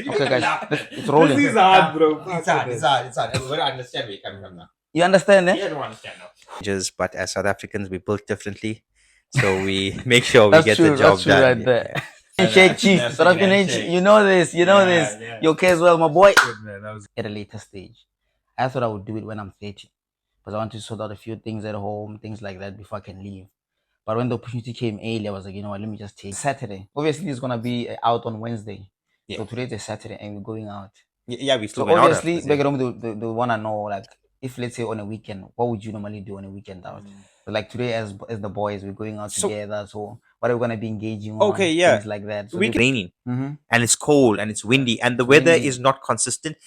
Okay, guys, Laugh it's at. rolling. This is hard, bro. It's hard. It's hard. It's hard. Everybody understand where you're coming from now. You understand, eh? Yeah, I don't understand now. But as South Africans, we built differently, so we make sure we That's get true. the job That's true, done. right there. Yeah. Handshake, chief. That's South African handshake. handshake. You know this. You know Yeah, this. yeah. You okay as well, my boy. Good, man. That was At a later stage, I thought I would do it when I'm 30, because I want to sort out a few things at home, things like that, before I can leave. But when the opportunity came early, I was like, you know what, let me just take Saturday. Obviously, it's gonna be out on Wednesday. Yeah. So today's a Saturday, and we're going out. Yeah, we still So went out obviously, after back this, at home, they wanna know, like, if let's say on a weekend, what would you normally do on a weekend out? So like today, as the boys, we're going out So- together. So what are we gonna be engaging on? Okay, yeah. Things like that. So We raining Mhm. and it's cold and it's windy and the It's weather windy. is not consistent.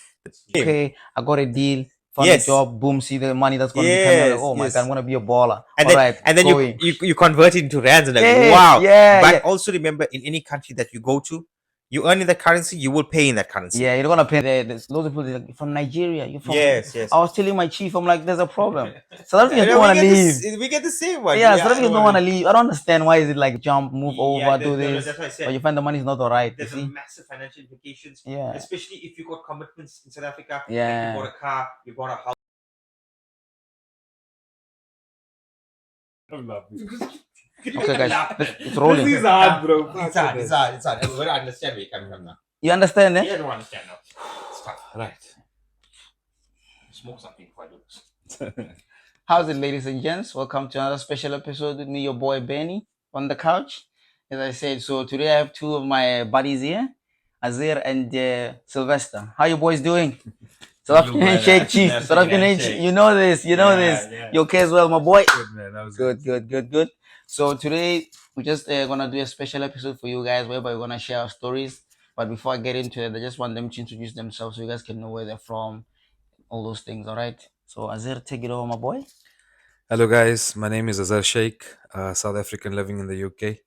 Okay, I got a deal, found Yes. a job, boom, see the money that's gonna be coming. I'm like, Yes, oh my yes. god, I'm gonna be a baller. And All then, right, and then going. you convert it into rands and like, Yeah, wow. yeah, But yeah. also remember, in any country that you go to, you earn in that currency, you will pay in that currency. Yeah, you're gonna pay. There's loads of people like, from Nigeria. You're from. Yes, yes. I was telling my chief, I'm like, there's a problem. South Africans Yeah, don't want to leave. we get the same one. Yeah, South Africans don't want to leave. I don't understand why is it like jump, move over, do no, this, that's what I said. but you find the money's not alright. You There's a see? massive financial implications. Yeah. Especially if you got commitments in South Africa. Yeah. Like you bought a car, you bought a house. I love you. Okay, guys, Laugh at. it's rolling. This is hard, bro. It's hard. It's hard. It's hard. Everybody understand where you're coming from now. You understand, eh? Yeah, I don't understand now. It's tough. Right. Smoke something before I do this. How's it, ladies and gents? Welcome to another special episode with me, your boy Benny, on the couch. As I said, so today I have two of my buddies here, Azir and Sylvester. How you boys doing? South African brother. handshake, chief. That's South African handshake. handshake. You know this. You know Yeah, this. yeah. You okay as well, my boy? good, man. That was Good. So today we're just gonna do a special episode for you guys, whereby we're gonna share our stories. But before I get into it, I just want them to introduce themselves so you guys can know where they're from, all those things. All right. So Azir, take it over, my boy. Hello, guys. My name is Azar Sheikh, South African living in the UK.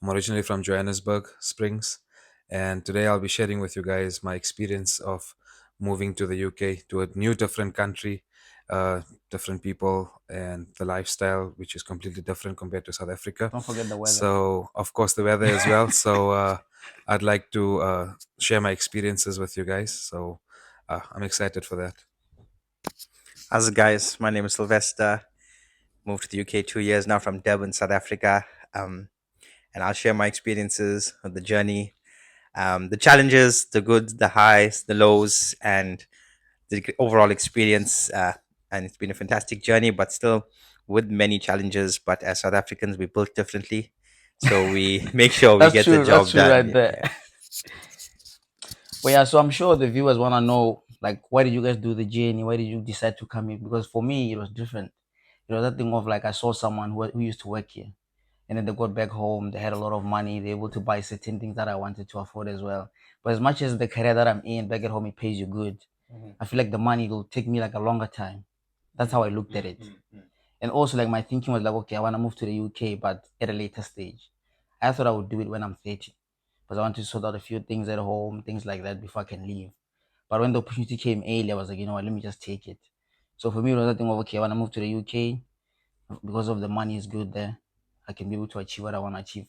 I'm originally from Johannesburg, Springs. And today I'll be sharing with you guys my experience of moving to the UK, to a new, different country, different people, and the lifestyle, which is completely different compared to South Africa. Don't forget the weather. So, of course, the weather as well. So, I'd like to share my experiences with you guys. So, I'm excited for that. How's it, guys? My name is Sylvester. Moved to the UK 2 years now from Durban, South Africa. And I'll share my experiences of the journey, the challenges, the goods, the highs, the lows, and the overall experience. And it's been a fantastic journey, but still with many challenges. But as South Africans, we built differently. So we make sure we That's get true. the job That's true, done. right there. But yeah, so I'm sure the viewers want to know, like, why did you guys do the journey? Why did you decide to come here? Because for me, it was different. It was that thing of like I saw someone who used to work here, and then they got back home. They had a lot of money. They're able to buy certain things that I wanted to afford as well. But as much as the career that I'm in back at home, it pays you good. I feel like the money will take me like a longer time. That's how I looked at it. And also, like, my thinking was like, okay, I want to move to the UK, but at a later stage. I thought I would do it when I'm 30, because I want to sort out a few things at home, things like that, before I can leave. But when the opportunity came early, I was like, you know what, let me just take it. So for me, it was a thing of, okay, I want to move to the UK because of the money is good there. I can be able to achieve what I want to achieve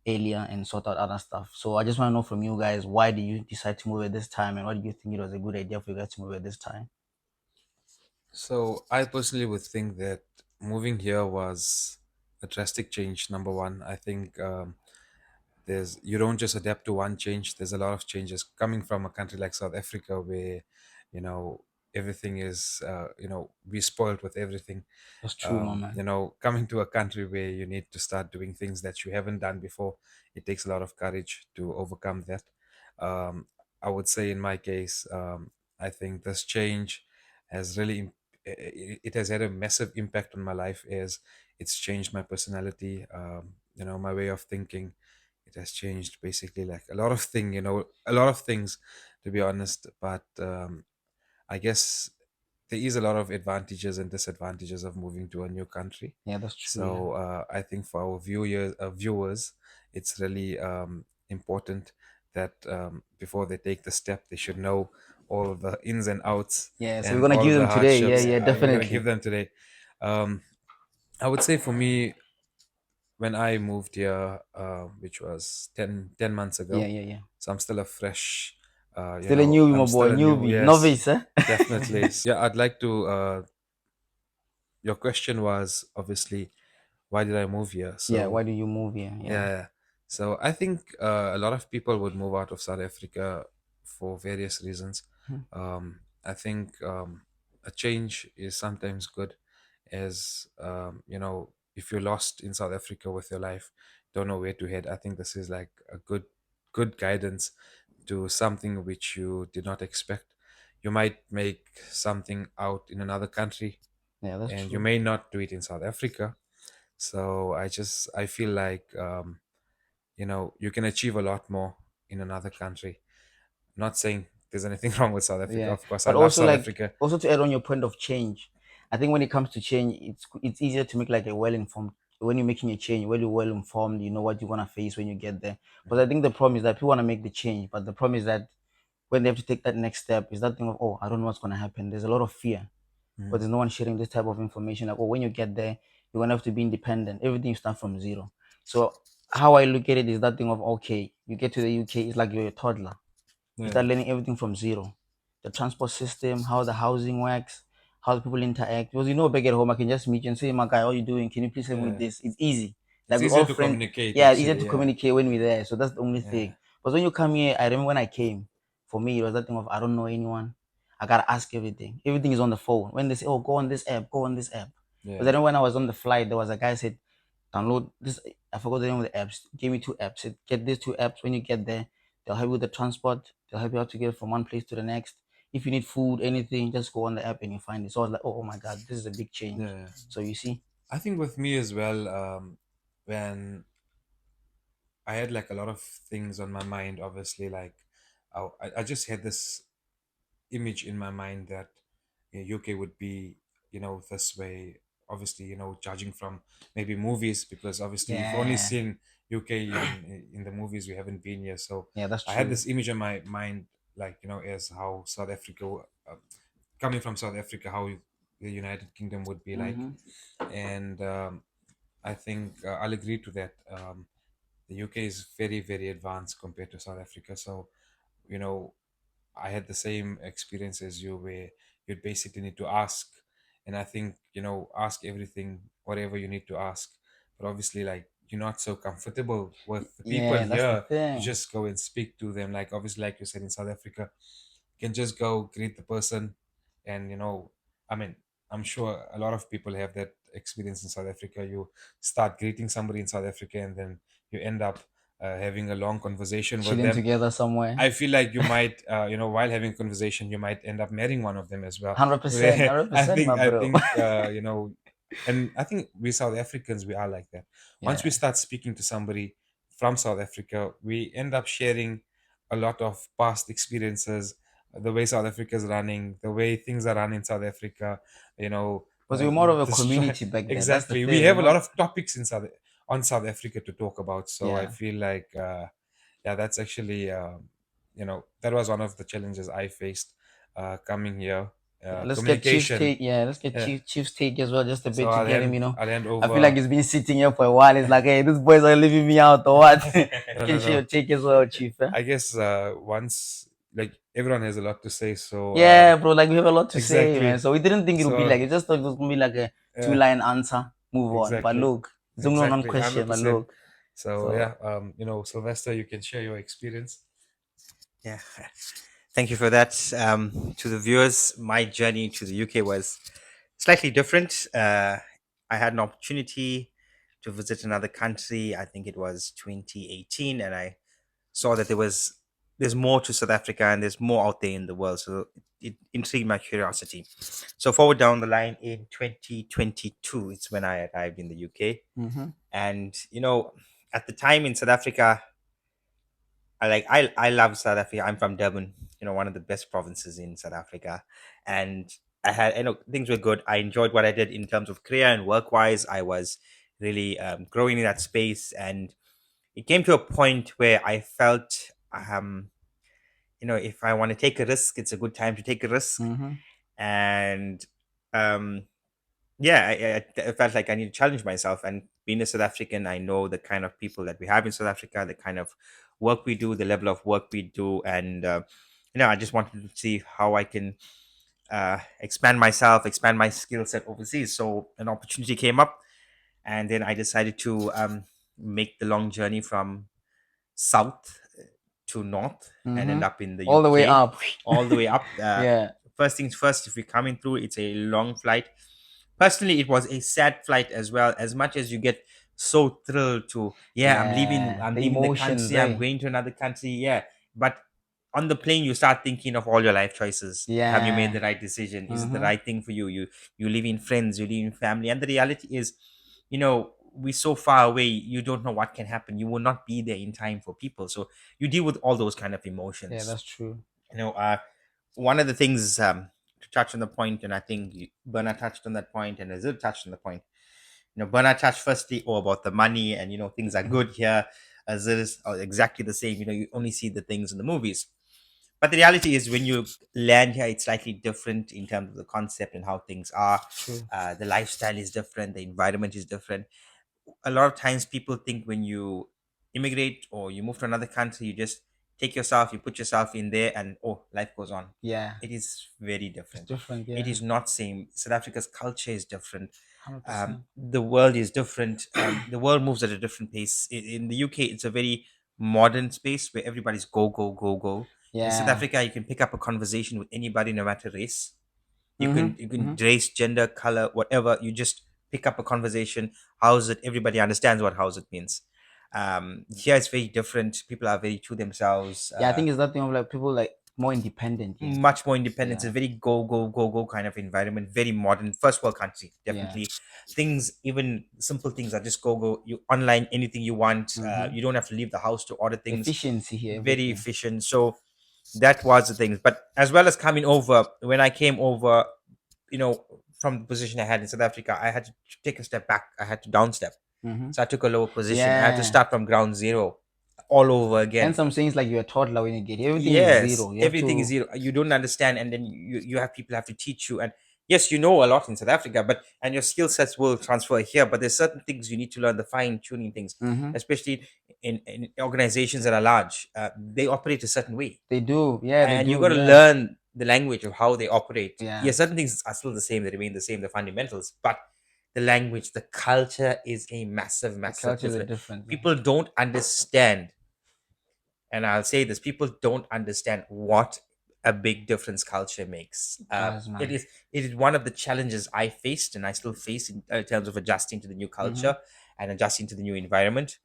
earlier and sort out other stuff. So I just want to know from you guys, why did you decide to move at this time, and why do you think it was a good idea for you guys to move at this time? So, I personally would think that moving here was a drastic change. Number one, I think you don't just adapt to one change. There's a lot of changes coming from a country like South Africa, where you know everything is we're spoiled with everything. That's true, my man. Coming to a country where you need to start doing things that you haven't done before, it takes a lot of courage to overcome that. I would say in my case, I think this change has really it has had a massive impact on my life, as it's changed my personality, my way of thinking. It has changed basically like a lot of things, to be honest. But I guess there is a lot of advantages and disadvantages of moving to a new country. Yeah, that's true. So I think for our viewers, it's really important that before they take the step, they should know all of the ins and outs. Yeah, so and we're gonna all give the them today. hardships. Yeah, We're gonna definitely. give them today. I would say for me, when I moved here, which was 10 months ago, Yeah. so I'm still a fresh You Still a know, newbie, my I'm boy. still a new, Newbie. yes, Novice, huh? definitely. Yeah, I'd like to. Your question was obviously, why did I move here? Yeah, why So do you move here? Yeah. yeah, yeah. So I think a lot of people would move out of South Africa for various reasons. Mhm. I think a change is sometimes good, as you know, if you're lost in South Africa with your life, don't know where to head. I think this is like a good guidance to something which you did not expect. You might make something out in another country, Yeah, that's and you true. may not do it in South Africa. So I feel like you know, you can achieve a lot more in another country. Not saying there's anything wrong with South Africa. Yeah, Of course, I but love also South like Africa. also to add on your point of change, I think when it comes to change, it's easier to make like a well informed when you're making a change. When you're well informed, you know what you're gonna face when you get there. But I think the problem is that people want to make the change, but the problem is that when they have to take that next step, is that thing of, oh, I don't know what's gonna happen. There's a lot of fear, but Mhm. there's no one sharing this type of information. Like, oh, when you get there, you're gonna have to be independent. Everything you start from zero. So how I look at it is that thing of, okay, you get to the UK, it's like you're a toddler. You Yeah, start learning everything from zero. The transport system, how the housing works, how the people interact. Because you know, back at home, I can just meet you and say, my guy, how you doing? Can you please help me with yeah. this? It's easy. It's Like we easier all to friends. communicate, Yeah, easier actually. to Yeah, communicate when we're there. So that's the only yeah, thing. But when you come here, I remember when I came, for me, it was that thing of I don't know anyone. I gotta ask everything. Everything is on the phone. When they say, oh, go on this app, go on this app. But yeah, then when I was on the flight, there was a guy said, download this. I forgot the name of the apps. Gave me two apps. Said, get these two apps. When you get there, they'll help you with the transport. They'll help you how to get from one place to the next. If you need food, anything, just go on the app and you find it. So I was like, oh my God, this is a big change. yeah, yeah. So you see, I think with me as well, when I had like a lot of things on my mind, obviously, like I just had this image in my mind that UK would be, you know, this way. Obviously, you know, judging from maybe movies, because obviously we've only yeah, seen UK in the movies. We haven't been here, so yeah, that's I had true. this image in my mind, like, you know, as how South Africa, coming from South Africa, how the United Kingdom would be like, Mm-hmm. and I think I'll agree to that. The UK is very advanced compared to South Africa, so you know, I had the same experience as you, where you'd basically need to ask, and I think, you know, ask everything, whatever you need to ask. But obviously, like, you're not so comfortable with the people Yeah, that's the here to thing. just go and speak to them. Like, obviously, like you said, in South Africa, you can just go greet the person, and you know, I mean, I'm sure a lot of people have that experience in South Africa. You start greeting somebody in South Africa, and then you end up having a long conversation with Chilling them. together somewhere. I feel like you might, you know, while having a conversation, you might end up marrying one of them as well. 100%, hundred I percent, my think, bro. you know, and I think we South Africans, we are like that. Once we Yeah. start speaking to somebody from South Africa, we end up sharing a lot of past experiences, the way South Africa is running, the way things are run in South Africa, you know, Because we're more of a the community back there. That's the exactly. We thing. We're have a lot not. of topics on South Africa to talk about. So I Yeah. feel like, yeah, that's actually, you know, that was one of the challenges I faced coming here. Yeah, let's get Chief's Communication. take. Yeah, let's get Yeah. Chief's take as well, just a So bit to get him. I'll hand I feel like over. he's been sitting here for a while. It's like, hey, these boys are leaving me out or what? No, You can no, share your no. take as well, Chief. Eh? I guess once, like, everyone has a lot to say, so Yeah, bro. Like we have a lot to say, man. exactly. So we didn't think it would be So like. It just thought it was gonna be like a yeah, two-line answer, move on. But exactly, look, it's only one exactly, question. But 100%. look, So so yeah, you know, Sylvester, you can share your experience. Yeah. Thank you for that. To the viewers, my journey to the UK was slightly different. I had an opportunity to visit another country. I think it was 2018, and I saw that there's more to South Africa and there's more out there in the world. So it intrigued my curiosity. So forward down the line in 2022, it's when I arrived in the UK, hmm and you know, at the time in South Africa, I love South Africa. I'm from Durban, you know, one of the best provinces in South Africa, and I had, you know, things were good. I enjoyed what I did in terms of career and work wise. I was really growing in that space, and it came to a point where I felt, you know, if I want to take a risk, it's a good time to take a risk, hmm and um, yeah, I felt like I need to challenge myself. And being a South African, I know the kind of people that we have in South Africa, the kind of work we do, the level of work we do, and I just wanted to see how I can expand myself, expand my skill set overseas. So an opportunity came up, and then I decided to make the long journey from south to north and end Mm-hmm. up in the All the way UK, up. all the way up. Yeah. First things first, if you're coming through, it's a long flight. Personally, it was a sad flight as well. As much as you get so thrilled to, yeah, Yeah. I'm The leaving the emotions, country, I'm eh? going to another country, yeah. But on the plane, you start thinking of all your life choices. Have you made Yeah. the right decision? Is it the Mm-hmm. right thing for you? You live in friends, you live in family, and the reality is, we're so far away. You don't know what can happen. You will not be there in time for people, so you deal with all those kind of Yeah, emotions. that's true. You know, uh, One of the things, to touch on the point, and I think Bernard touched on that point, and Azil touched on the point. Bernard touched firstly about the money, and things are good here. Azil is exactly the same. You only see the things in the movies, but the reality is when you land here, it's slightly different in terms of the concept and how things are. True. The lifestyle is different, the environment is different. A lot of times people think when you immigrate or you move to another country, you just take yourself, you put yourself in there, and life goes on. Yeah. It is very It's different. different, It yeah. is not same. South Africa's culture is different. 100%. The world is different. The world moves at a different pace. In the UK, it's a very modern space where everybody's go go go go. In South Yeah. Africa, you can pick up a conversation with anybody, no matter race. you Mm-hmm. can you can Mm-hmm. race, gender, color, whatever. You just pick up a conversation. How's it? Everybody understands what how's it means. Here it's very different. People are very to themselves. Yeah, I think it's that thing of like people like more independent, yeah. Much more independent. It's a Yeah. very go go go go kind of environment. Very modern, first world country. Yeah. Definitely, things, even simple things, are just go go. You online anything you want. Mm-hmm. You don't have to leave the house to order things. Efficiency here, Very everything. efficient. So that was the things. But as well as coming over, when I came over, from the position I had in South Africa, I had to take a step back. I had to downstep. Mm-hmm. So I took a lower position. I had to Yeah. start from ground zero all over again. And some things like you're a toddler when you get here. Everything is Yes, zero. You have everything to is zero. You don't understand, and then you have people have to teach you. And yes, you know a lot in South Africa, but and your skill sets will transfer here. But there's certain things you need to learn, the fine tuning things, mm-hmm. especially in organizations that are large. They operate a certain way, They do. Yeah, they and you do. got to Yeah. learn the language of how they operate. Yeah. Yeah, certain things are still the same; they remain the same, the fundamentals. But the language, the culture is a massive, The massive cultures are difference. different. Yeah. People don't understand, and I'll say this: people don't understand what a big difference culture makes. Does, It man. is it is one of the challenges I faced, and I still face in terms of adjusting to the new culture and adjusting to the new environment.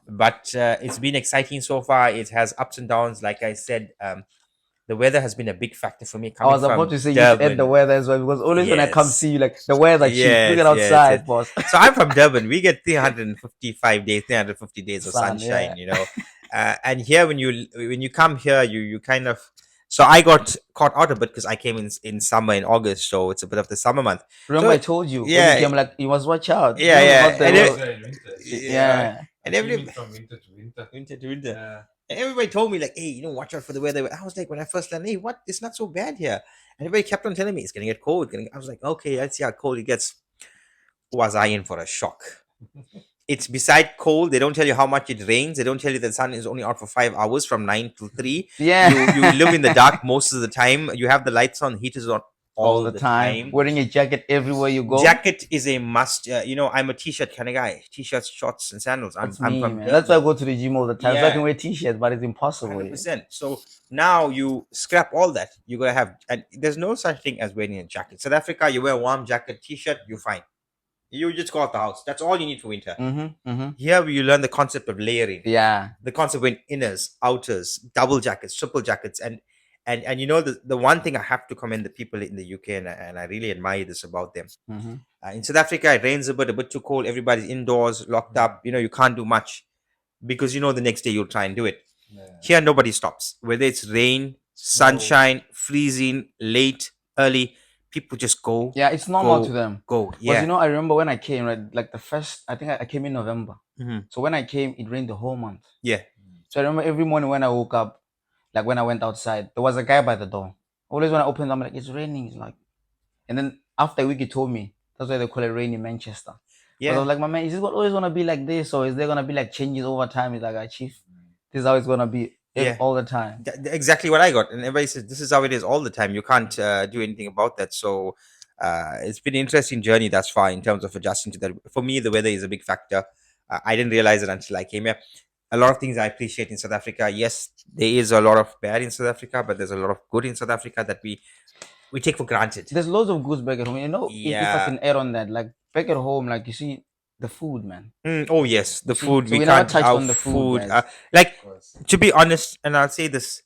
But it's been exciting so far. It has ups and downs. Like I said, the weather has been a big factor for me I coming was about from to say you should add the Durban. weather as well because always when I come Yes. see you, like the weather cheap. Look Yes, at yes, outside, yes. boss. So I'm from Durban. We get 355 days, 350 days of Sun, sunshine, yeah. And here when you come here, you kind of. So I got caught out a bit because I came in summer in August, so it's a bit of the summer month. Remember So I told you when yeah, you came, like you must watch out. yeah, Remember yeah, about the and I it- was there in winter. yeah, and I every came in from winter to winter. winter to winter. Yeah. And everybody told me like, hey, watch out for the weather. I was like, when I first landed, hey, what? It's not so bad here. And everybody kept on telling me it's gonna get cold. I was like, okay, let's see how cold it gets. Was I in for a shock? It's beside cold. They don't tell you how much it rains. They don't tell you the sun is only out for 5 hours from 9 to 3. Yeah. You live in the dark most of the time. You have the lights on, heaters on all the time. Wearing a jacket everywhere you go. Jacket is a must. I'm a t-shirt kind of guy. T-shirts, shorts, and sandals. I'm That's me, from man. That's why I Durban. go to the gym all the time. So I Yeah. can wear t-shirts, but it's impossible. 100%. So now you scrap all that. You gotta have, and there's no such thing as wearing a jacket. South Africa, you wear a warm jacket, t-shirt, you're fine. You just go out the house. That's all you need for winter. Mm-hmm. Here you learn the concept of layering, Yeah. the concept of inners, outers, double jackets, triple jackets, and the one thing I have to commend the people in the UK, and I really admire this about them. Mm-hmm. In South Africa, it rains a bit too cold. Everybody's indoors, locked up. You can't do much because the next day you'll try and do it. Yeah. Here, nobody stops. Whether it's rain, sunshine, freezing, late, early, people just go. Yeah, it's normal Go, to them. Go. But Yeah. I remember when I came, right, like the first, I think I came in November. Mhm. So when I came, it rained the whole month. Yeah. So I remember every morning when I woke up, like when I went outside, there was a guy by the door. Always when I opened, I'm like, it's raining. It's like, and then after a week, he told me that's why they call it rain in Manchester. Yeah. I was like, my man, is it always gonna be like this, or is there gonna be like changes over time? He's like, chief, this is how it's gonna be. Yeah. all the time. Exactly what I got, and everybody says this is how it is all the time. You can't do anything about that. So it's been an interesting journey thus far in terms of adjusting to that. For me, the weather is a big factor. I didn't realize it until I came here. A lot of things I appreciate in South Africa. Yes, there is a lot of bad in South Africa, but there's a lot of good in South Africa that we take for granted. There's loads of goods back at home. You know, if I Yeah. can add on that, like back at home, like you see the food, man. Oh yes, the See, food. so We we never can't. touched Our on the food, guys. like Of course. to be honest, and I'll say this: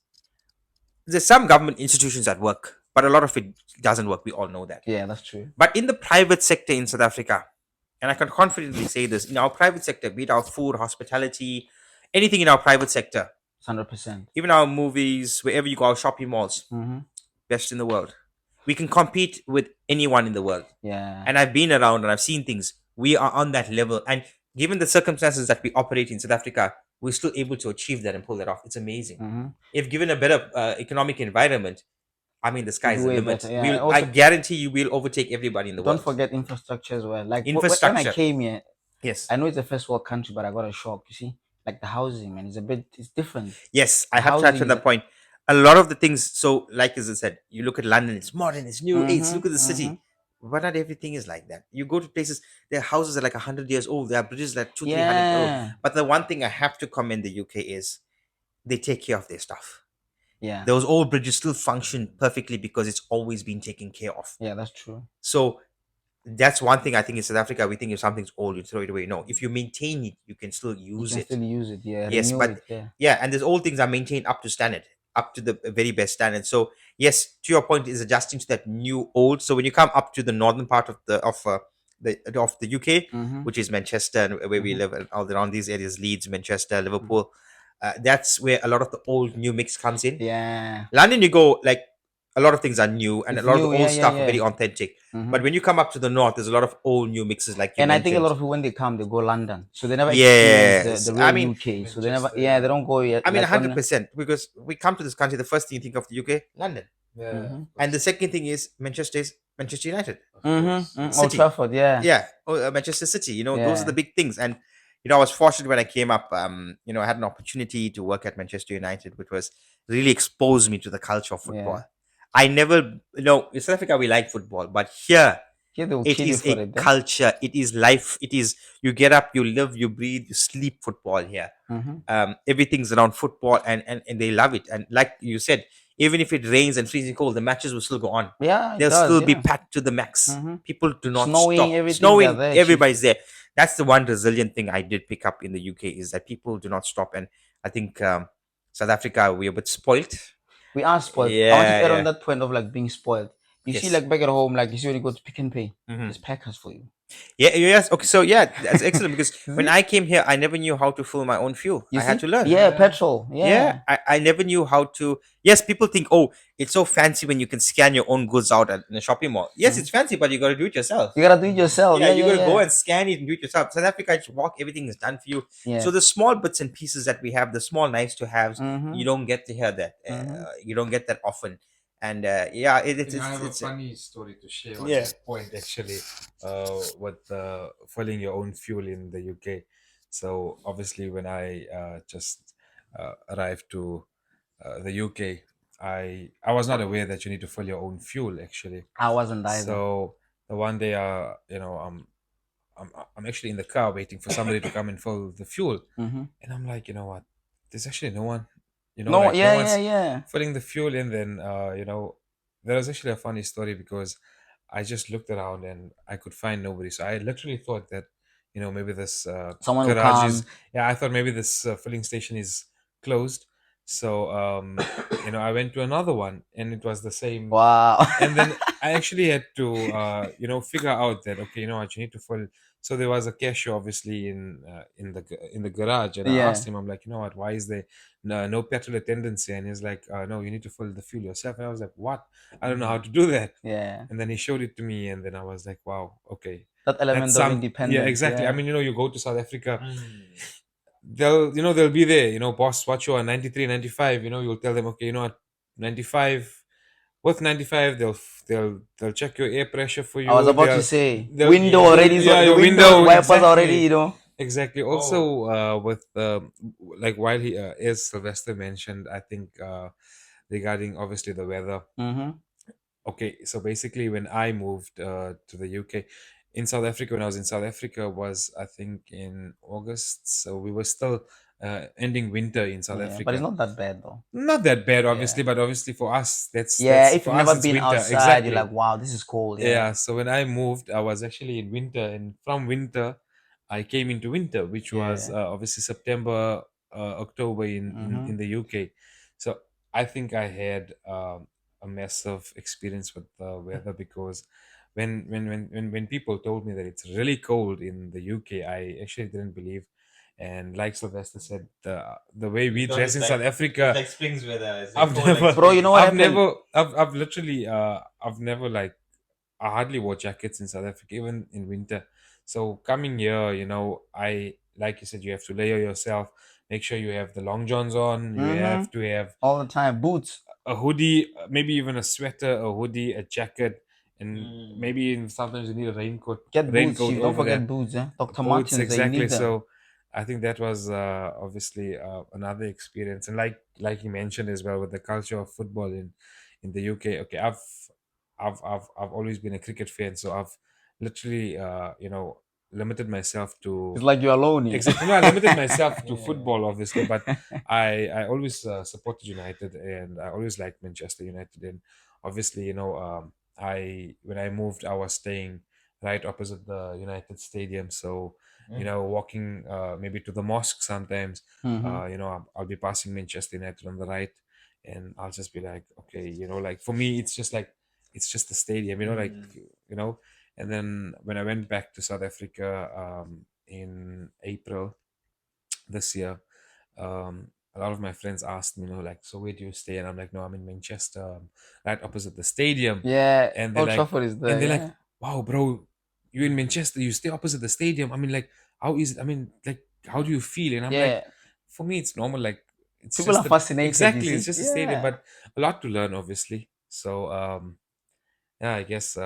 there's some government institutions that work, but a lot of it doesn't work. We all know that. Yeah, that's true. But in the private sector in South Africa, and I can confidently say this, in our private sector, be it our food, hospitality, anything in our private sector, It's 100%. even our movies, wherever you go, our shopping malls, Mm-hmm. best in the world. We can compete with anyone in the world. Yeah. And I've been around and I've seen things. We are on that level. And given the circumstances that we operate in South Africa, we're still able to achieve that and pull that off. It's amazing. Mm-hmm. If given a better economic environment, I mean, the sky's the way limit. better, yeah. And I also- guarantee you will overtake everybody in the Don't world. forget infrastructure as well. Like when I Infrastructure. came here, Yes. I know it's a first world country, but I got a shock. You see, like the housing, man, it's different. Yes, I have to touch Housing on that is- point. A lot of the things, so like as I said, you look at London, it's modern, it's new, it's Mhm, look at the city. mhm. But not everything is like that. You go to places, their houses are like 100 years old, there are bridges like 200, 300 years old. Yeah, But the one thing I have to commend the UK is they take care of their stuff. yeah, Those old bridges still function perfectly because it's always been taken care of. yeah. That's true. So that's one thing I think in South Africa, we think if something's old, you throw it away. No, if you maintain it, you can still You use can it. still use it. Yeah. Yes, renew but- it, yeah. Yeah, and these old things are maintained up to standard, up to the very best standard. So yes, to your point, is adjusting to that new old. So when you come up to the northern part of the UK, Mhm. which is Manchester, and where we Mhm. live, and all around these areas, Leeds, Manchester, Liverpool, that's where a lot of the old new mix comes in. Yeah. London, you go like a lot of things are new, and It's a lot of new, the old yeah, stuff yeah, are very yeah. authentic. Mhm. But when you come up to the north, there's a lot of old new mixes, like you And I mentioned. think a lot of people when they come, they go London, so they never Yes, experience the real I mean, UK. So they never, Manchester, yeah, they don't go yet. I mean, like, on- 100%, because we come to this country, the first thing you think of the UK, London. Yeah. Mhm. And the second thing is Manchester United. Mhm, Old City. Trafford, yeah. Yeah, Manchester City. You know, those are Yeah. the big things. And I was fortunate when I came up. I had an opportunity to work at Manchester United, which was really exposed me to the culture of football. I never, in South Africa we like football, but here Yeah, they will it kill you is for a it. culture. It is life. It is you get up, you live, you breathe, you sleep football here. Everything's around football, and they love it. And like you said, even if it rains and freezing cold, the matches will still go on. Yeah, it They'll does, still be yeah. packed to the max. Mhm. People do not Snowing, stop. everything, Snowing, they're there, chief. everybody's there. That's the one resilient thing I did pick up in the UK is that people do not stop. And I think South Africa, we're a bit spoiled. We are spoiled. I want to Yeah, add yeah. on that point of like being spoiled. You see, Yes. like back at home, like you see when you go to Pick and Pay, Mhm. there's packers for you. Yeah, yes. Okay, so yeah, that's excellent because when I came here, I never knew how to fill my own fuel. You I had see? to learn. Yeah, petrol. Yeah. Yeah, I never knew how to. Yes, people think, oh, it's so fancy when you can scan your own goods out in a shopping mall. Yes, it's fancy, but you got to do it yourself. You gotta do it yourself. Yeah, Yeah, you yeah, gotta go yeah. and scan it and do it yourself. South Africa, just walk, everything is done for you. Yeah. So the small bits and pieces that we have, the small nice to haves, Mhm. you don't get to hear that. Mhm. You don't get that often. And yeah, it's I have it's a funny story to share on Yeah. that point actually, with filling your own fuel in the UK. So obviously, when I just arrived to the UK, I was not aware that you need to fill your own fuel actually. I wasn't either. So the one day, I'm actually in the car waiting for somebody to come and fill the fuel, Mhm. and I'm like, you know what? There's actually no one. No, like, yeah, one's yeah. filling the fuel in. Then there was actually a funny story because I just looked around and I could find nobody. So I literally thought that maybe this Someone will garage come. is I thought maybe this filling station is closed. So I went to another one and it was the same. Wow. And then I actually had to figure out that okay, you need to fill. So there was a cashier obviously in the garage, and I Yeah. asked him, I'm like, you know what, why is there no petrol attendants here? And he's like, no, you need to fill the fuel yourself. And I was like, what? I don't know how to do that. Yeah. And then he showed it to me, and then I was like, wow, okay. That element That's of some- independence. Yeah, exactly. Yeah. I mean, you go to South Africa, they'll be there, boss, what you are 93, 95, you'll tell them, okay, 95, with 95, they'll check your air pressure for you. I was about to They'll- say they'll- window they'll- already. So yeah, the your window window, wipers exactly. already. Exactly. Oh, Also, with like while he as Sylvester mentioned, I think regarding obviously the weather. Mm-hmm. Okay, so basically, when I moved to the UK, in South Africa, when I was in South Africa, was I think in August, so we were still ending winter in South Yeah, but it's Africa. not that bad though. Not that bad, Yeah. obviously, but obviously for us, Yeah, that's if for you've us, never it's been winter. outside, you're Exactly. like, wow, this is cold. Yeah. Yeah. So when I moved, I was actually in winter, and from winter, I came into winter, which was Yeah. obviously September, October Mm-hmm. in the UK. So I think I had a massive experience with the weather because when people told me that it's really cold in the UK, I actually didn't believe. And like Sylvester said, the way you we thought dress it's in South it's Africa, like Springs weather. It's like I've cold like never, Bro, you know Springs. what happened? I've literally, I've never like, I hardly wore jackets in South Africa, even in winter. So coming here, I, like you said, you have to layer yourself, make sure you have the long johns on, you Mm-hmm. have to have All the time. Boots. a hoodie, maybe even a sweater, a hoodie, a jacket, and Mm. maybe sometimes you need a Get boots, raincoat chief. Don't over forget that. boots, eh? Dr. Boots, Martens, you exactly. need them. So I think that was obviously another experience, and like you mentioned as well with the culture of football in the UK. Okay, I've always been a cricket fan, so I've literally limited myself It's to like you're alone here. exactly. No, I limited myself to Yeah. football, obviously, but I always supported United, and I always liked Manchester United, and obviously, I when I moved, I was staying right opposite the United Stadium, so Mm. walking maybe to the mosque sometimes, Mm-hmm. I'll be passing Manchester United on the right, and I'll just be like, okay, like for me, it's just like it's just the stadium, Mm. you know. And then when I went back to South Africa in April this year, a lot of my friends asked me, like, so where do you stay? And I'm like, no, I'm in Manchester, right opposite the stadium. Yeah, And they're Old like, Trafford is and there, they're like, yeah. wow, bro, you're in Manchester, you stay opposite the stadium. I mean, like, how is it? I mean, like, how do you feel? And I'm like, Yeah. for me, it's normal. Like, it's People just are a fascinated, you exactly, it's see. just a stadium, Yeah. but a lot to learn, obviously. So, yeah, I guess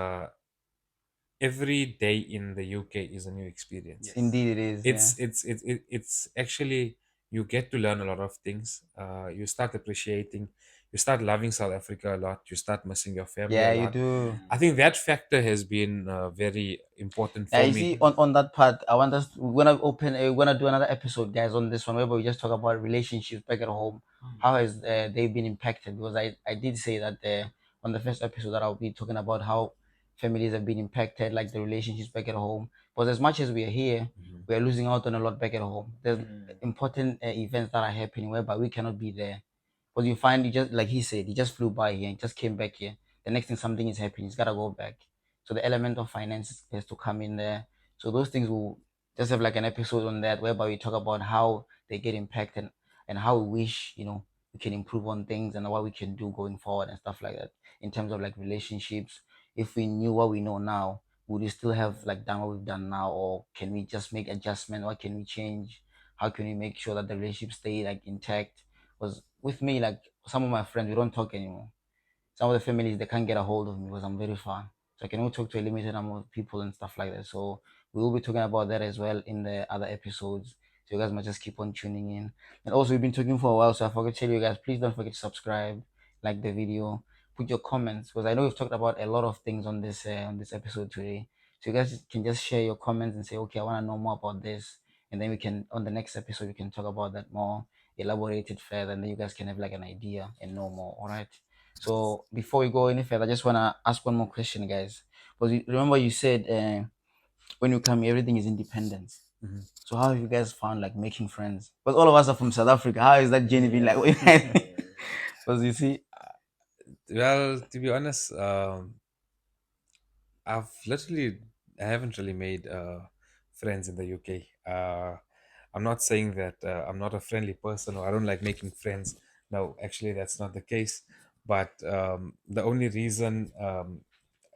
every day in the UK is a new experience. Yes. Indeed it is, yeah. It's actually, you get to learn a lot of things. You start appreciating, you start loving South Africa a lot. You start missing your family a Yeah, you lot. do. I Mm. think that factor has been very important Yeah, for you me. see, on that part, I want us we're gonna open we're gonna do another episode, guys, on this one where we just talk about relationships back at home. Mm. How has they been impacted? Because I did say that on the first episode that I'll be talking about how families have been impacted, like the relationships back at home. Because as much as we are here, Mhm. we are losing out on a lot back at home. There's Mm. important events that are happening whereby we cannot be there. Because you find he just like he said, he just flew by here and just came back here. The next thing something is happening, he's gotta go back. So the element of finance has to come in there. So those things will just have like an episode on that whereby we talk about how they get impacted and how we wish, we can improve on things and what we can do going forward and stuff like that. In terms of like relationships, if we knew what we know now, would we still have like done what we've done now, or can we just make adjustment? What can we change? How can we make sure that the relationship stay like intact? Because with me, like some of my friends, we don't talk anymore. Some of the families they can't get a hold of me because I'm very far. So I can only talk to a limited number of people and stuff like that. So we will be talking about that as well in the other episodes. So you guys might just keep on tuning in. And also we've been talking for a while, so I forgot to tell you guys, please don't forget to subscribe, like the video, put your comments because I know we've talked about a lot of things on this episode today. So you guys can just share your comments and say, okay, I want to know more about this, and then we can on the next episode we can talk about that more, elaborate it further, and then you guys can have like an idea and know more. All right. So before we go any further, I just wanna ask one more question, guys. Because remember you said when you come here, everything is independence. Mhm. So how have you guys found like making friends? Because all of us are from South Africa. How is that journey been like? Yeah. Because you see, Well, to be honest, I haven't really made friends in the UK. I'm not saying that I'm not a friendly person or I don't like making friends. No, actually, that's not the case. But the only reason,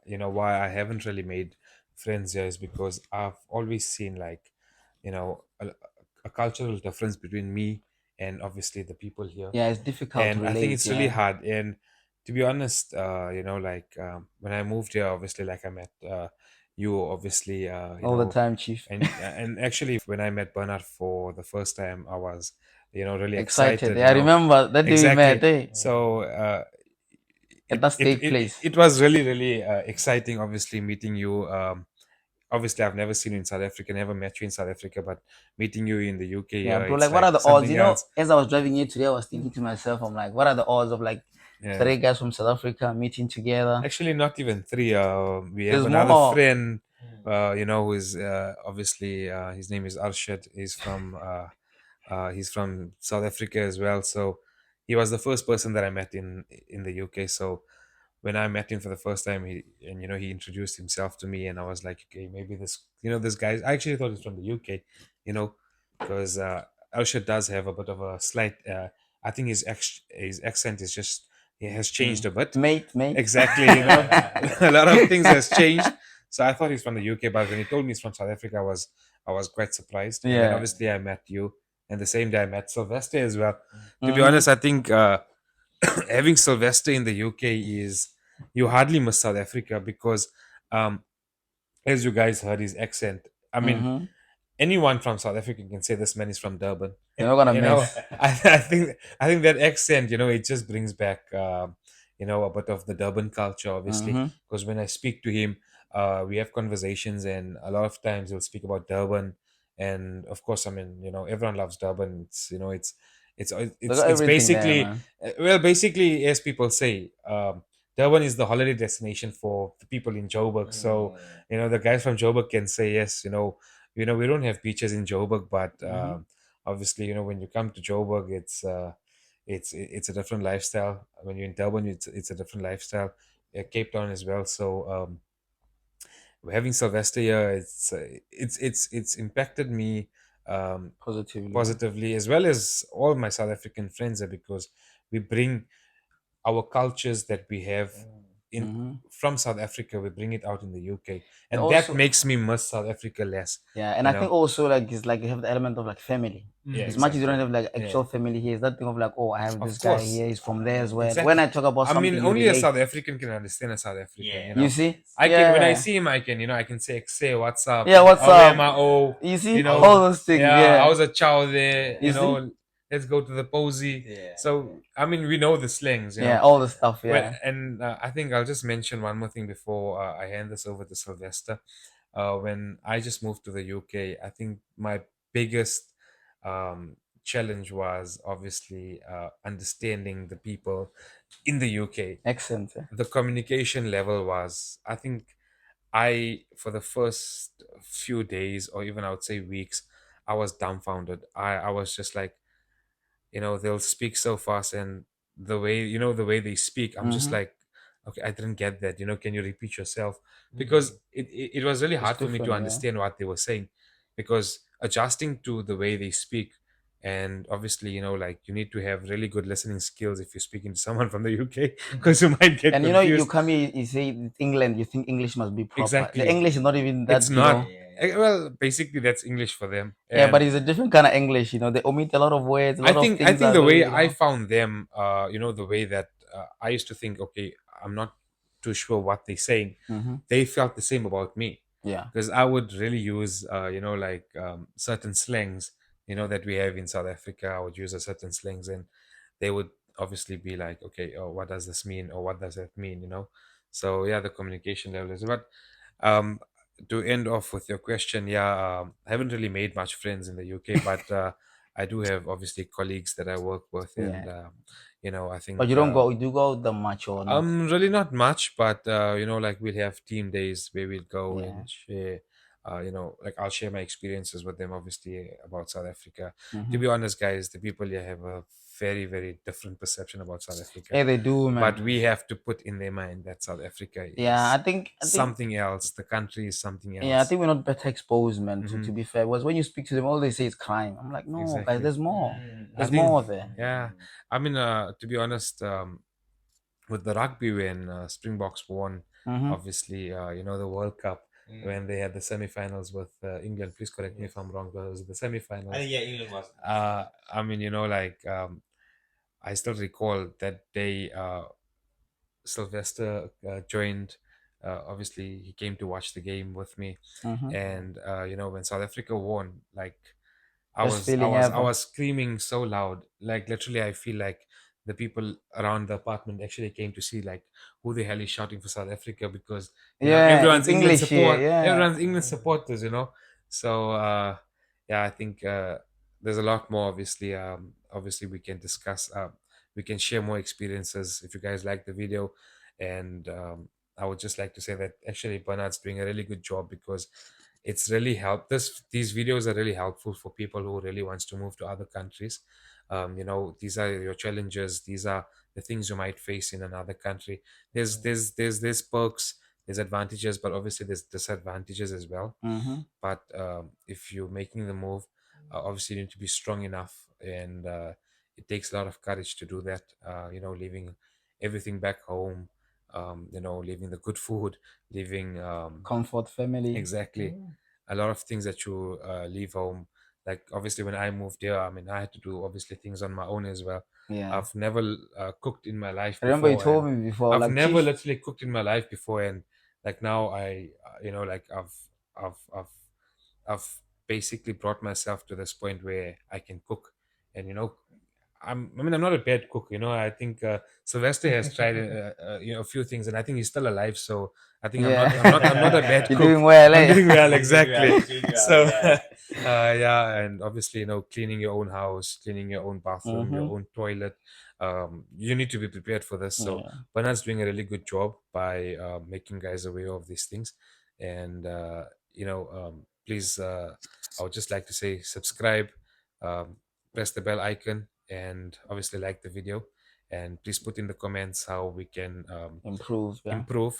why I haven't really made friends here is because I've always seen like, a cultural difference between me and obviously the people here, yeah, it's difficult to and I think relate. it's really Yeah, hard. And to be honest, like when I moved here, obviously, like I met you obviously, All the time, chief. and actually, when I met Bernard for the first time, I was, really Excited. excited. Yeah, I remember that day we met. Exactly. Eh? So At that steak place. it was really really exciting. Obviously, meeting you. Obviously, I've never seen you in South Africa, never met you in South Africa, but meeting you in the UK, Yeah, bro. it's Like, what are like the odds? something You know, else. as I was driving here today, I was thinking to myself, I'm like, what are the odds of like Yeah. three guys from South Africa meeting together? Actually, not even three. We have There's another more. friend, who is obviously his name is Arshad. He's from South Africa as well. So he was the first person that I met in the UK. So when I met him for the first time, he introduced himself to me, and I was like, okay, maybe this guy. I actually thought he's from the UK, because Arshad does have a bit of a slight. I think his accent is just, he has changed a bit. Mate. Exactly, a lot of things has changed. So I thought he's from the UK, but when he told me he's from South Africa, I was quite surprised. And then Yeah. obviously I met you, and the same day I met Sylvester as well. To be Mhm. honest, I think having Sylvester in the UK is, you hardly miss South Africa, because um, as you guys heard his accent. I mean, Mhm. anyone from South Africa can say this man is from Durban. You're not gonna You know, miss. I think that accent, it just brings back, a bit of the Durban culture, obviously. Mhm. Because when I speak to him, we have conversations, and a lot of times he'll speak about Durban, and of course, I mean, everyone loves Durban. It's They it's got it's everything there, basically, man. well, basically, as people say, Durban is the holiday destination for the people in Joburg. So the guys from Joburg can say yes. We don't have beaches in Joburg, but Mhm. obviously, when you come to Joburg, it's a different lifestyle. When you're in Durban, it's a different lifestyle. Cape Town as well. So having Sylvester here, it's impacted me um, Positively. positively, as well as all my South African friends here, because we bring our cultures that we have in Mhm. from South Africa, we bring it out in the UK, And and that also, makes me miss South Africa less. yeah, and You I think know, also like it's like you have the element of like family. yeah, As much as you don't exactly. have like Yeah, actual family here, it's that thing of like, oh, I have this of guy course, here, he's from there as well. When exactly. I talk about I mean, something, you only a relate. South African can understand a South African. You see? I can, when I Yeah. see him, I can say what's up, Yeah, what's where up? my oh, You see? know, All those things, yeah, yeah. how's a chow there, You see? let's go to the posy. So I mean, we know the slangs, Yeah, all the stuff, Well, yeah. and I think I'll just mention one more thing before I hand this over to Sylvester. When I just moved to the UK, I think my biggest um, challenge was obviously understanding the people in the UK. Accent. Yeah. The communication level was, I think, for the first few days, or even I would say weeks, I was dumbfounded. I was just like, they'll speak so fast, and the way they speak, I'm just Mm-hmm. like, okay, I didn't get that. Can you repeat yourself? Because it was really It's hard for me to different, yeah. understand what they were saying, because adjusting to the way they speak, and obviously, like, you need to have really good listening skills if you're speaking to someone from the UK, because you might get And you confused. come here, you say it's England, you think English must be proper. The Exactly. English is not even It's that, not. Well, basically that's English for them. Yeah, but And it's a different kind of English. They omit a lot of words, a I lot of think I things think are the way very, I found them, the way that I used to think, okay, I'm not too sure what they're saying. hmm They felt the same about me, Yeah. because I would really use, like, certain slangs, that we have in South Africa. I would use a certain slangs, and they would obviously be like, okay, oh, what does this mean, or what does that mean? So yeah, the communication level is. But um, to end off with your question, yeah, I haven't really made much friends in the UK, but I do have obviously colleagues that I work with, and Yeah. I But think you don't go, you do go that much or not? really not much, but like, we'll have team days where we'll go Yeah. and share. Like, I'll share my experiences with them, obviously, about South Africa. To hmm be honest, guys, the people here have a very, very different perception about South Africa, Yeah, they do, but man. we have to put in their mind that South Africa Yeah, is I think, something else. The country is something yeah, I else. think we're not better exposed, man. To Hmm. to be fair, was when you speak to them, all they say is crime. I'm like, no, guys, Exactly. there's more. I There's think, more there. yeah. I mean, to be honest, with the rugby, when Springboks won, hmm obviously, the World Cup, when they had the semifinals with England. Please correct me if I'm wrong, but it was the semifinals. I mean, like, I still recall that day. Sylvester joined Obviously, he came to watch the game with me, Mm-hmm. and when South Africa won, like I Best was I feeling was I ever. was screaming so loud. Like literally I feel like the people around the apartment actually came to see like who the hell is shouting for South Africa, because Yeah, it's English here. Yeah. everyone's England supporters, So yeah, I think there's a lot more. Obviously we can discuss. We can share more experiences if you guys like the video, and I would just like to say that actually Bernard's doing a really good job, because it's really helped this these videos are really helpful for people who really wants to move to other countries. These are your challenges, these are the things you might face in another country. There's perks, there's advantages, but obviously there's disadvantages as well. Mm-hmm. But if you're making the move, obviously you need to be strong enough, and it takes a lot of courage to do that. Leaving everything back home, leaving the good food, leaving Comfort family. exactly a lot of things that you leave home. Like obviously when I moved here, I mean, I had to do obviously things on my own as well. Yeah. I've never cooked in my life I remember you before, told and me before, I've like, never Chief. literally cooked in my life before. And like now like I've I've I've basically brought myself to this point where I can cook. And I'm not a bad cook. I think Sylvester has tried a few things, and I think he's still alive. So I think Yeah. I'm not a bad You're cook. doing well, I'm eh? doing well, exactly. Doing well, So yeah. yeah, and obviously cleaning your own house, cleaning your own bathroom, your Mm-hmm. own toilet. You need to be prepared for this. So Yeah. Bernard's doing a really good job by making guys aware of these things. And please, I would just like to say subscribe, um, press the bell icon, and obviously like the video. And please put in the comments how we can Improve, yeah. improve.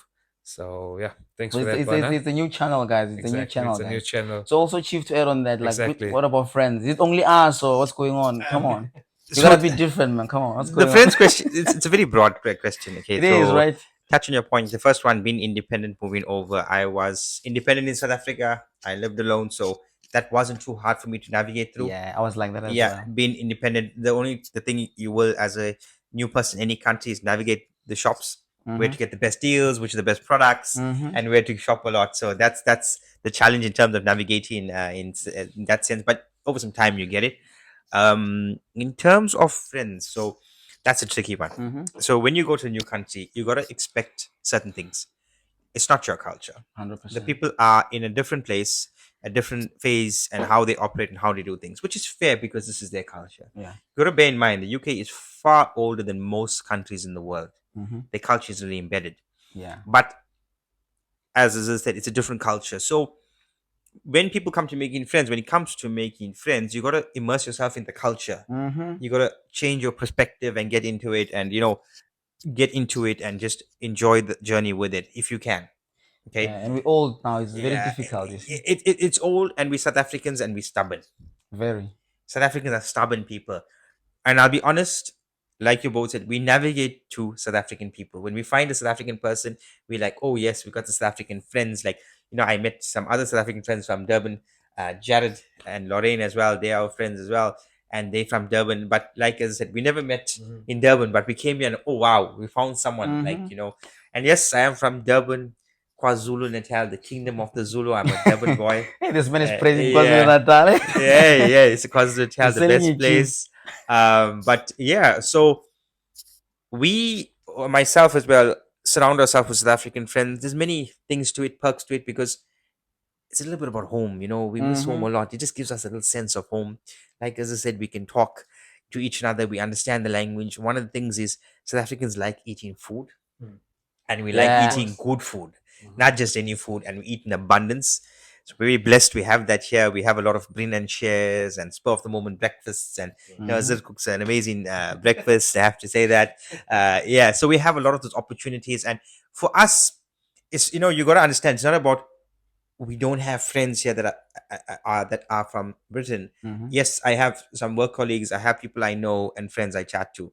So yeah, thanks So for it's, that, it's, it's, Bernard. it's a new channel, guys. It's a new Exactly, it's channel, a new guys. channel. So also, Chief, to add on that, like, Exactly. what about friends? Is it only us or what's going on? Come on. You So gotta be different, man. Come on. What's the going on? friends question, it's a very broad question. Okay, It is, so right? touch on your points. The first one, being independent, moving over. I was independent in South Africa. I lived alone, so that wasn't too hard for me to navigate through. Yeah, I was like that as Yeah, well. being independent, the thing you will as a new person in any country is navigate the shops, where to Mm-hmm. get the best deals, which are the best products, Mm-hmm. and where to shop a lot. So that's the challenge in terms of navigating in that sense. But over some time, you get it. In terms of friends, so that's a tricky one. Mm-hmm. So when you go to a new country, you gotta expect certain things. It's not your culture. The 100%. people are in a different place, a different phase, and how they operate and how they do things, which is fair because this is their culture. Yeah. You gotta bear in mind the UK is far older than most countries in the world. Mm-hmm. Their culture is really embedded. Yeah. But as I said, it's a different culture. So when people come to making friends, when it comes to making friends, you gotta immerse yourself in the culture. Mm-hmm. You gotta change your perspective and get into it, and get into it and just enjoy the journey with it if you can. Okay. Yeah, and we old now. It's very Yeah, difficult. You see, it's old, and we South Africans, and we stubborn. very. South Africans are stubborn people, and I'll be honest. Like you both said, we navigate to South African people. When we find a South African person, we like, oh yes, we got the South African friends. Like I met some other South African friends from Durban, Jared and Lorraine as well. They are our friends as well, and they from Durban. But like as I said, we never met in Durban, but we came here and oh wow, we found someone like Mm-hmm. And yes, I am from Durban, KwaZulu Natal, the kingdom of the Zulu. I'm a Durban boy. Hey, this man is Uh, praising yeah. KwaZulu Natal. Yeah, it's KwaZulu Natal, He's the selling best it cheap. place. But yeah, so we, or myself as well, surround ourselves with South African friends. There's many things to it, perks to it, because it's a little bit about home. We miss home a lot. It just gives us a little sense of home. Like as I said, we can talk to each other. We understand the language. One of the things is South Africans like eating food, and we like Yeah. eating good food, not just any food, and we eat in abundance. So we're very blessed. We have that here. We have a lot of brin and shares and spur of the moment breakfasts, and Azir cooks an amazing breakfast. I have to say that. Yeah, so we have a lot of those opportunities, and for us, it's you got to understand. It's not about we don't have friends here that are from Britain. Mm-hmm. Yes, I have some work colleagues. I have people I know and friends I chat to,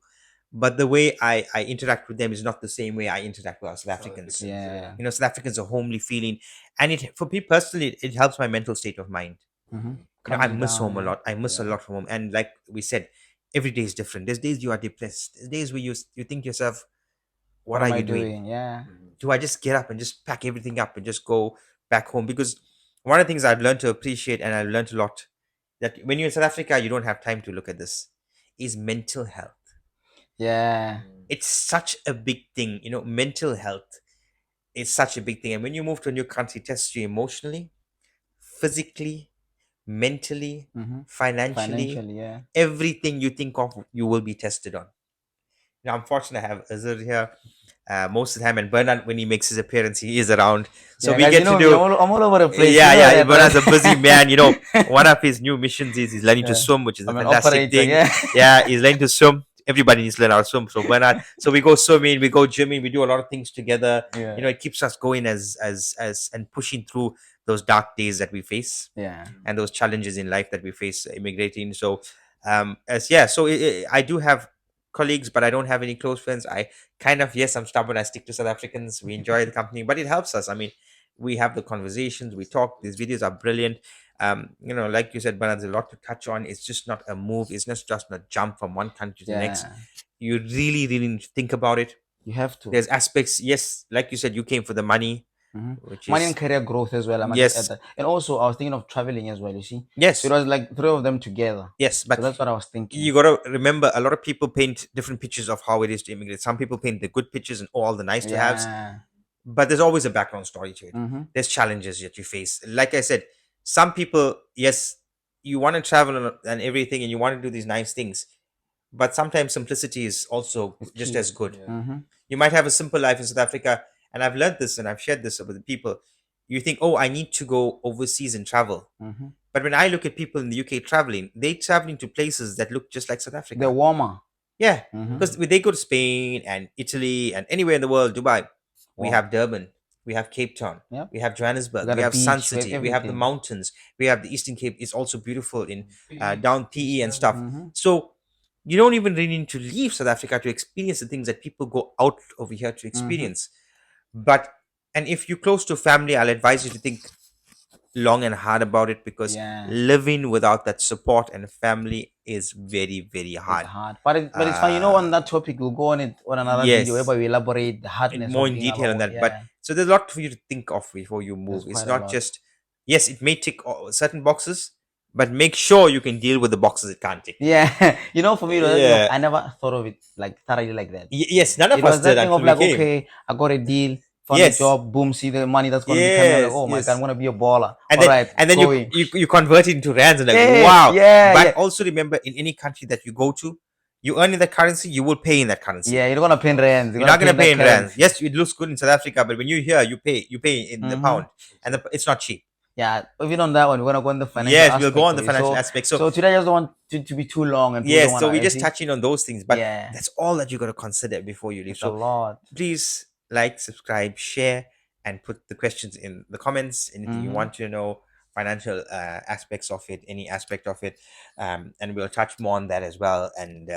but the way I interact with them is not the same way I interact with our South Africans. Yeah. South Africans are homely feeling, and it for me personally, it helps my mental state of mind. Mm-hmm. I miss home a lot. I miss a lot from home, and like we said, every day is different. There's days you are depressed. There's days where you think to yourself, what What are am I you doing? doing? Yeah. do I just get up and just pack everything up and just go back home? Because one of the things I've learned to appreciate, and I've learned a lot, that when you're in South Africa, you don't have time to look at this, is mental health. Yeah. It's such a big thing, mental health is such a big thing. And when you move to a new country, it tests you emotionally, physically, mentally, Mm-hmm. financially. Financially, yeah. Everything you think of, you will be tested on. Now, I'm fortunate I have Azhar here most of the time, and Bernard, when he makes his appearance, he is around. So Yeah, we guys, get you know to me, do. I'm all over the place. Yeah, you know yeah. that, Bernard's a right? busy man. One of his new missions is he's learning to Yeah. swim, which is a I'm an fantastic operator, thing. yeah. Yeah, he's learning to swim. Everybody needs to learn how to swim. So Bernard, so we go swimming, we go gymming, we do a lot of things together. Yeah. It keeps us going as and pushing through those dark days that we face Yeah. and those challenges in life that we face immigrating. So so I do have colleagues, but I don't have any close friends. I kind of, yes, I'm stubborn, I stick to South Africans. We enjoy the company, but it helps us. I mean, we have the conversations, we talk, these videos are brilliant. Like you said, Bernard, there's a lot to touch on. It's just not a move, it's not just a jump from one country to the next. Yeah. You really need to think about it. You have to. There's aspects, yes, like you said, you came for the money, which Money is and career growth as well. I might Yes. just add that. And also, I was thinking of traveling as well. You see, yes, so it was like three of them together. yes, So but that's what I was thinking. you gotta remember, a lot of people paint different pictures of how it is to immigrate. Some people paint the good pictures and all the nice to haves, Yeah. but there's always a background story to it. Mm-hmm. There's challenges that you face. Like I said, some people, yes, you want to travel and everything, and you want to do these nice things, but sometimes simplicity is also It's just key. as good. Mm-hmm. You might have a simple life in South Africa, and I've learned this and I've shared this with the people. You think, oh, I need to go overseas and travel. Mm-hmm. But when I look at people in the UK traveling, they traveling to places that look just like South Africa. They're warmer. Yeah, Mm-hmm. because they go to Spain and Italy and anywhere in the world, Dubai. We Wow. have Durban, we have Cape Town, Yep. we have Johannesburg, We got we a have beach, Sun we have City, we have the everything. mountains, we have the Eastern Cape. It's also beautiful in down PE and stuff. Mm-hmm. So you don't even really need to leave South Africa to experience the things that people go out over here to experience. And if you're close to family, I'll advise you to think long and hard about it, because Yeah. living without that support and family is very, very hard. It's hard, but it's fine. On that topic, we'll go on it on another Yes. video where we elaborate the hardness More of in being detail on alone. that. Yeah. But so there's a lot for you to think of before you move. There's It's quite a not lot. just, yes, it may tick certain boxes, but make sure you can deal with the boxes it can't tick. Yeah, for me, Yeah. I never thought of it like thoroughly like that. Yes, none of It us was that did thing of until like, we came. okay, I got a deal, found Yes. a job, boom, see the money that's gonna be coming. Yes, Like, oh my yes. god, I'm gonna be a baller. And All then, right, and then going. you convert it into rands and like, Yeah, wow. yeah, But yeah. also remember, in any country that you go to, you earn in that currency, you will pay in that currency. Yeah, you're gonna pay in rands. You're not gonna pay in that rands. currency. Yes, it looks good in South Africa, but when you're here, you pay in the Mhm. pound, and it's not cheap. Yeah, even on that one, we're gonna go on the financial. Yes, we'll go on the aspect of it. financial So- aspect. So today I just don't want to be too long and people Yes, don't so wanna, we're just see? touching on those things, but Yeah, that's all that you got to consider before you leave. it's a So lot. please like, subscribe, share, and put the questions in the comments. Anything you Mhm. want to know, financial aspects of it, any aspect of it, and we'll touch more on that as well. And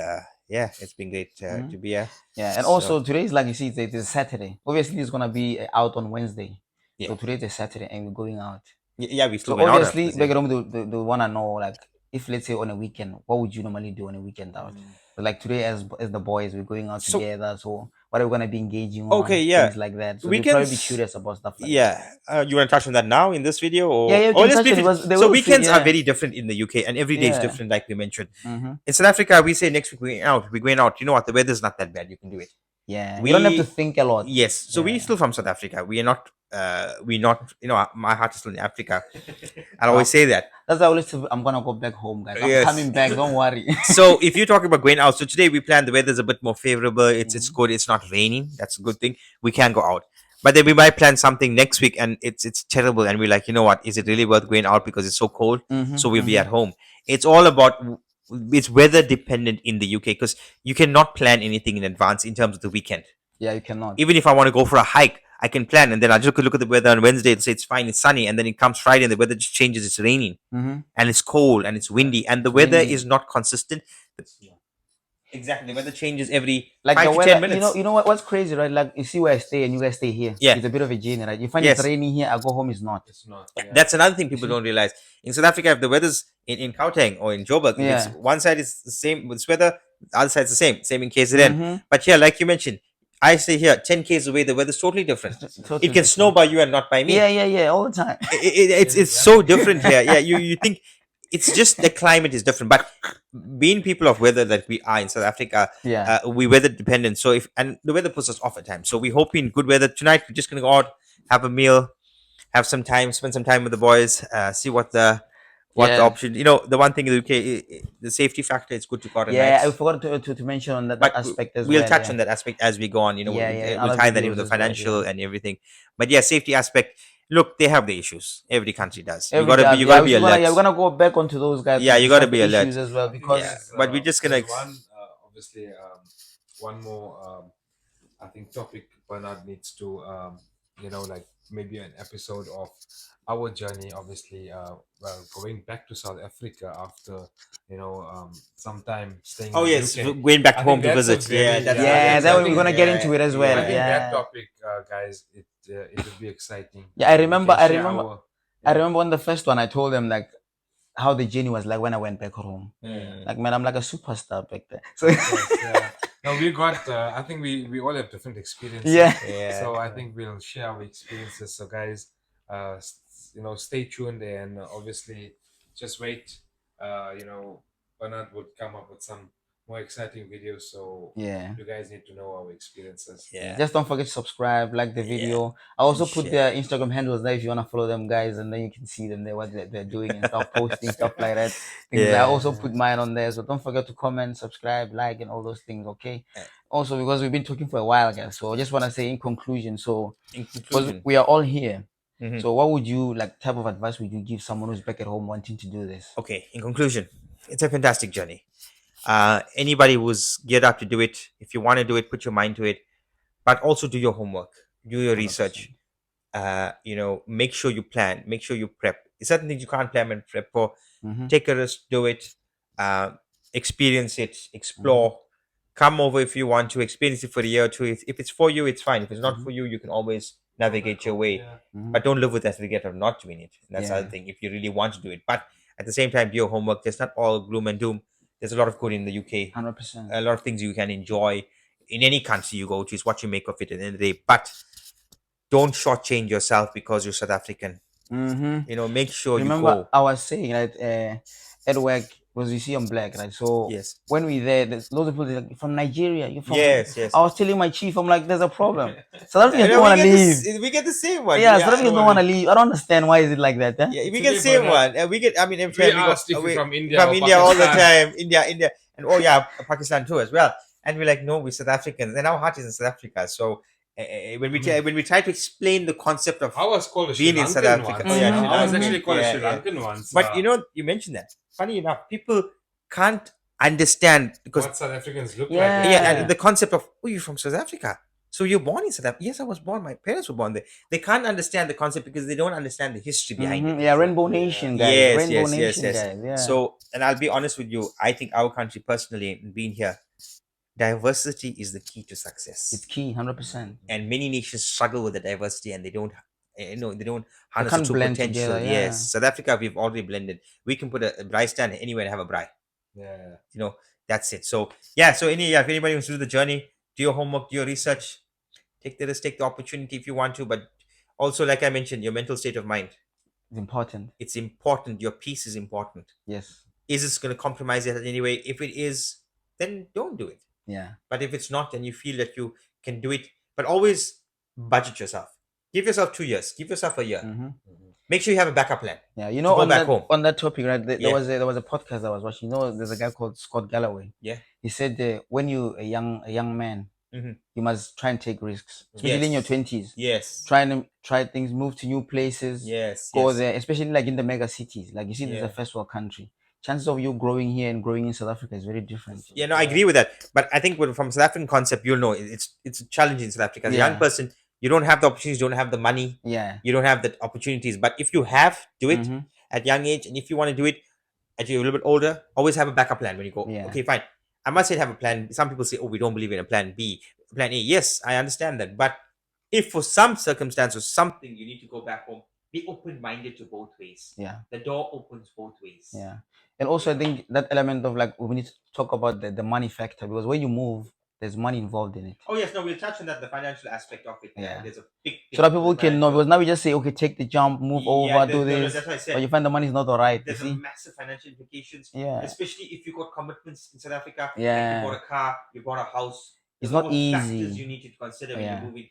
yeah, it's been great Mhm. to be here. Yeah, and So- also today is like you see, it's a Saturday. Obviously, it's gonna be out on Wednesday. Yeah. So today is a Saturday, and we're going out. Yeah, we still So went out obviously, after this, yeah. Begrom, they wanna know, like, if let's say on a weekend, what would you normally do on a weekend out? So like today, as the boys, we're going out So- together. So what are we gonna be engaging on? Okay, yeah. Things like that. So they'll probably be Weekends- curious about stuff like that. Yeah, you want to touch on that now in this video, or Yeah, you or can let's touch brief it it. because they So will see, weekends are yeah. very different in the UK, and every day is Yeah. different, like we mentioned. Mm-hmm. In South Africa, we say next week we're going out. We're going out. You know what? The weather's not that bad. You can do it. Yeah, we don't have We- to think a lot. Yes. So Yeah. we're still from South Africa. We are not. We're not. My heart is still in Africa. I always say that. That's why I always say I'm gonna go back home, guys. I'm Yes. coming back. Don't worry. So if you're talking about going out, so today we plan. The weather's a bit more favorable. It's good. It's not raining. That's a good thing. We can go out. But then we might plan something next week, and it's terrible. And we're like, you know what? Is it really worth going out because it's so cold? Mhm, So we'll be mhm. at home. It's all about. It's weather dependent in the UK, because you cannot plan anything in advance in terms of the weekend. Yeah, you cannot. Even if I want to go for a hike, I can plan, and then I just look at the weather on Wednesday and say it's fine, it's sunny, and then it comes Friday and the weather just changes, it's raining Mm-hmm. and it's cold and it's windy, and the weather windy. is not consistent. Exactly, the weather changes every Like 5 the to weather, 10 minutes. you know what's crazy, right? Like you see where I stay and you guys stay here. Yeah. It's a bit of a journey, right? You find Yes. it's raining here, I go home, it's not. It's not. That's another thing people don't realize. In South Africa, if the weather's in Gauteng or in Joburg, if it's Yeah. one side is the same with weather, the other side's the same in KZN. Mhm. But yeah, like you mentioned, I stay here 10 k's away. The weather's totally different. Totally It can snow different. by you and not by me. Yeah, all the time. It's so different here. Yeah, you think it's just the climate is different, but being people of weather that we are in South Africa, Yeah. we weather dependent. So if and the weather puts us off at times. So we hope in good weather tonight. We're just gonna go out, have a meal, have some time, spend some time with the boys, see what the Yeah. option. You know, the one thing in the UK, the safety factor. It's good to go out at Yeah, I night, forgot to mention on that but aspect as we'll well. touch Yeah. on that aspect as we go on. You know, Yeah, we'll, we'll other tie that in with videos the as well. financial Yeah. and everything. But yeah, safety aspect. Look, they have the issues. Every country does. You Every gotta time, be, you yeah, gotta be alert. we're gonna go back onto those guys. Yeah, to you gotta discuss be the alert. issues as well I think because Yeah, but we're just gonna. there's one obviously one more I think topic Bernard needs to like maybe an episode of our journey. Obviously, well, going back to South Africa after some time staying Oh in yes, the UK. going back I home think to that's a visit. Yeah, very that's yeah, that's that another way we're thing. gonna get into it as well. I think Yeah. that topic, guys, it would be exciting. Yeah, I We remember. can I share remember. our- I remember on the first one, I told them like how the journey was like when I went back home. Mm. Like, man, I'm like a superstar back there. So Yes, yeah. No, we got. I think we all have different experiences. yeah, Yeah. So I think we'll share our experiences. So guys, stay tuned and obviously just wait. Bernard would come up with some more exciting videos. So yeah. you guys need to know our experiences. Yeah. Just don't forget to subscribe, like the video. I also put their Instagram handles there if you wanna follow them, guys, and then you can see them there what they're doing and stuff, posting stuff like that. Things. I Yeah. also put mine on there, so don't forget to comment, subscribe, like, and all those things. Okay. Yeah. Also, because we've been talking for a while, guys, so I just wanna say in conclusion, so In because conclusion, we are all here. Mhm. So what would you like type of advice would you give someone who's back at home wanting to do this? okay. In conclusion, it's a fantastic journey. Anybody who's geared up to do it, if you want to do it, put your mind to it, but also do your homework, do your research. Make sure you plan, make sure you prep. It's certain things you can't plan and prep for. Mm-hmm. Take a risk, do it, experience it, explore. Come over if you want to experience it for a year or two. If it's for you, it's fine. If it's not for you, you can always navigate your way. Yeah. But don't live with that regret of not doing it. That's the Yeah. other thing. If you really want to do it, but at the same time, do your homework. There's not all gloom and doom. There's a lot of good in the UK. 100%. A lot of things you can enjoy in any country you go to. It's what you make of it at the end of the day. But don't shortchange yourself because you're South African. Mm-hmm. Make sure Remember, you go. I was saying that at work, because you see I'm black, right? So Yes. when we there, there's loads of people like, from Nigeria. You're from Yes, yes. I was telling my chief, I'm like, there's a problem. South Africans You know, don't want to leave. we get the same one. Yeah, South Africans don't want to leave. I don't understand why is it like that. Huh? Yeah, we Today, get the same but, one. And we get. I mean, in We fact, asked if we you're from India. from or India all the Pakistan. time. India, and oh yeah, Pakistan too as well. And we're like, no, we're South Africans, and our heart is in South Africa. So when we try to explain the concept of I was called a Sri being in South Lankan Africa. once. Oh, yeah, Sri I was Lankan. actually called Yeah, a Sri yeah. Lankan once. But you mentioned that. Funny enough, people can't understand because what South Africans look Yeah. like. yeah, and the concept of you're from South Africa. So you're born in South Africa. Yes, I was born. My parents were born there. They can't understand the concept because they don't understand the history behind it. Yeah, Rainbow Nation, guys. Yes, Rainbow yes, Nation, yes. guys. Yeah. So, and I'll be honest with you, I think our country personally, being here, diversity is the key to success. it's key, 100%. And many nations struggle with the diversity, and they don't harness can't the true blend potential. together, yeah. Yes, South Africa, we've already blended. We can put a braai stand anywhere and have a braai. Yeah. That's it. So yeah, if anybody wants to do the journey, do your homework, do your research, take the risk, take the opportunity if you want to, but also, like I mentioned, your mental state of mind. It's important. It's important. Your peace is important. Yes. Is this going to compromise it in any way? If it is, then don't do it. Yeah. But if it's not, then you feel that you can do it. But always budget yourself. Give yourself 2 years. Give yourself a year. Mm-hmm. Make sure you have a backup plan. Yeah, you To know, go on back that home. on that topic, right? There Yeah. was a podcast I was watching. You know, there's a guy called Scott Galloway. Yeah. He said when you a young man, Mhm. you must try and take risks, especially in your Yes. 20s. Yes. Try things, move to new places, Yes. go yes. there, especially like in the mega cities. Like you see, there's Yeah. a first world country. Chances of you growing here and growing in South Africa is very different. Yeah, no, I agree with that. But I think from South African concept, you'll know it's a challenge in South Africa. As a young Yeah. person, you don't have the opportunities, you don't have the money, Yeah. you don't have the opportunities. But if you have, do it Mhm. at young age. And if you want to do it at you're a little bit older, always have a backup plan when you go. Yeah. Okay, fine. I must say have a plan. Some people say, oh, we don't believe in a plan B, plan A. Yes, I understand that. But if for some circumstance or something you need to go back home, be open-minded to both ways. Yeah. The door opens both ways. Yeah. And also, I think that element of like we need to talk about the money factor, because when you move, there's money involved in it. Oh yes, no, we'll touch on that, the financial aspect of it. Yeah. There's a big So that thing people with can know, financial- because now we just say, okay, take the jump, move over, do no, this, that's what I said. but you find the money's not alright. You There's a see? massive financial implications, Yeah. especially if you got commitments in South Africa. Yeah. Like you bought a car, you bought a house. It's There's not all factors easy. you need to consider when Yeah. you're moving.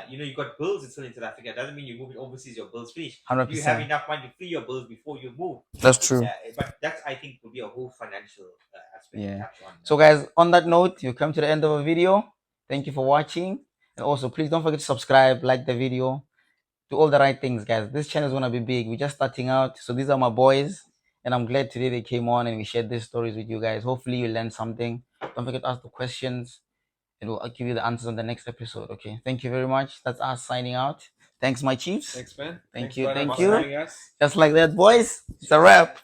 You got bills still in South Africa. It doesn't mean you're moving overseas. Your bills finished. 100%. You have enough money to pay your bills before you move. That's true. But that's, I think, will be a whole financial aspect. Yeah. To touch on. So guys, on that note, you come to the end of the video. Thank you for watching, and also please don't forget to subscribe, like the video, do all the right things, guys. This channel is gonna be big. We're just starting out, so these are my boys, and I'm glad today they came on and we shared these stories with you guys. Hopefully you learned something. Don't forget to ask the questions, and we'll give you the answers on the next episode. Okay, thank you very much. That's us signing out. Thanks, my chiefs. Thanks, man. Thank Thanks you, for thank having you. us. Just like that, boys. It's a wrap.